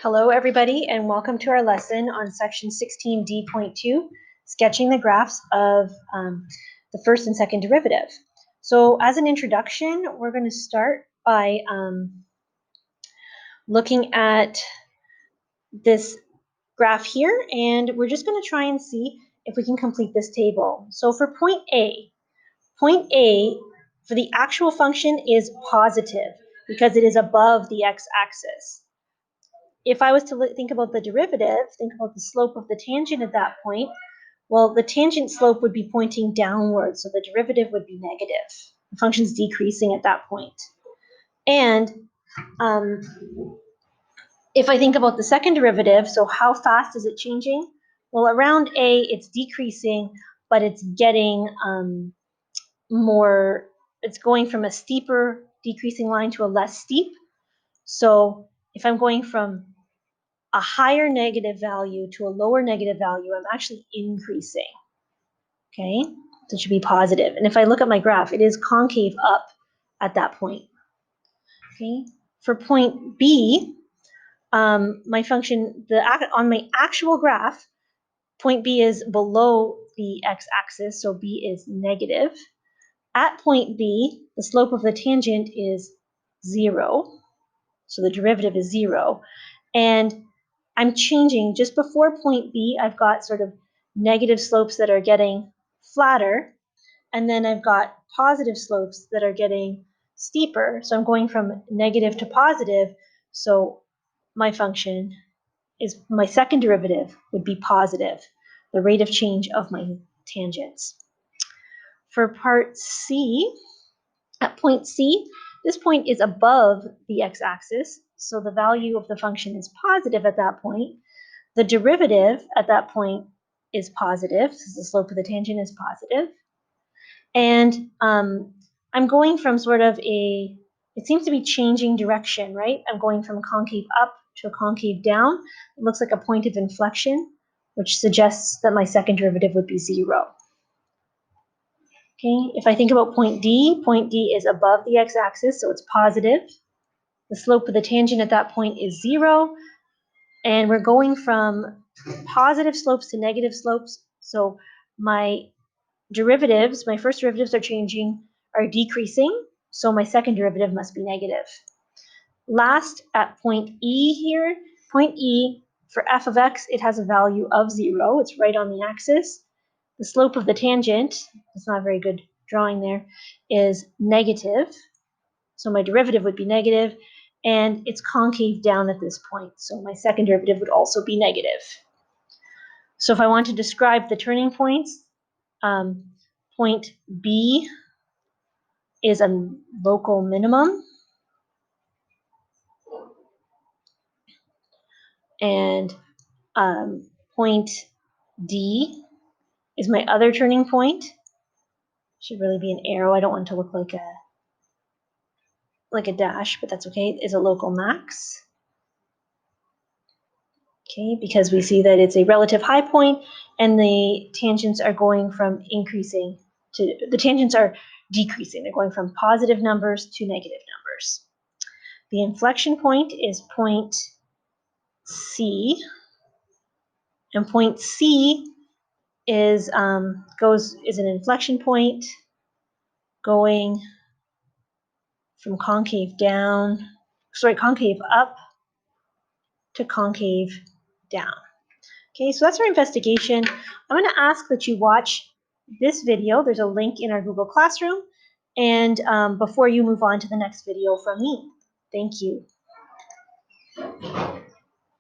Hello, everybody, and welcome to our lesson on section 16D.2, sketching the graphs of the first and second derivative. So as an introduction, we're going to start by looking at this graph here, and we're just going to try and see if we can complete this table. So for point A for the actual function is positive because it is above the x-axis. If I was to think about the derivative, think about the slope of the tangent at that point, well, the tangent slope would be pointing downwards, so the derivative would be negative. The function's decreasing at that point. And if I think about the second derivative, so how fast is it changing? Well, around A, it's decreasing, but it's getting it's going from a steeper decreasing line to a less steep. So if I'm going from a higher negative value to a lower negative value, I'm actually increasing. Okay, so it should be positive. And if I look at my graph, it is concave up at that point. Okay, for point B, my function, on my actual graph, point B is below the x-axis, so B is negative. At point B, the slope of the tangent is 0, so the derivative is 0. And I'm changing just before point B, I've got sort of negative slopes that are getting flatter, and then I've got positive slopes that are getting steeper. So I'm going from negative to positive, so my function is, my second derivative would be positive, the rate of change of my tangents. For part C, at point C, this point is above the x-axis, so the value of the function is positive at that point. The derivative at that point is positive, so the slope of the tangent is positive. And I'm going from sort of it seems to be changing direction, right? I'm going from concave up to a concave down. It looks like a point of inflection, which suggests that my second derivative would be 0. Okay, if I think about point D is above the x-axis, so it's positive. The slope of the tangent at that point is 0, and we're going from positive slopes to negative slopes. So my derivatives, my first derivatives are decreasing, so my second derivative must be negative. Last, at point E here, point E, for f of x, it has a value of 0. It's right on the axis. The slope of the tangent, it's not a very good drawing there, is negative. So my derivative would be negative, and it's concave down at this point. So my second derivative would also be negative. So if I want to describe the turning points, point B is a local minimum, and point D is my other turning point. Should really be an arrow. I don't want it to look like a dash, but that's okay. Is a local max. Okay, because we see that it's a relative high point, and the tangents are going from increasing to, the tangents are decreasing. They're going from positive numbers to negative numbers. The inflection point is point C, and point C is an inflection point going from concave up to concave down. Okay, so that's our investigation. I'm going to ask that you watch this video. There's a link in our Google Classroom, and before you move on to the next video from me. Thank you.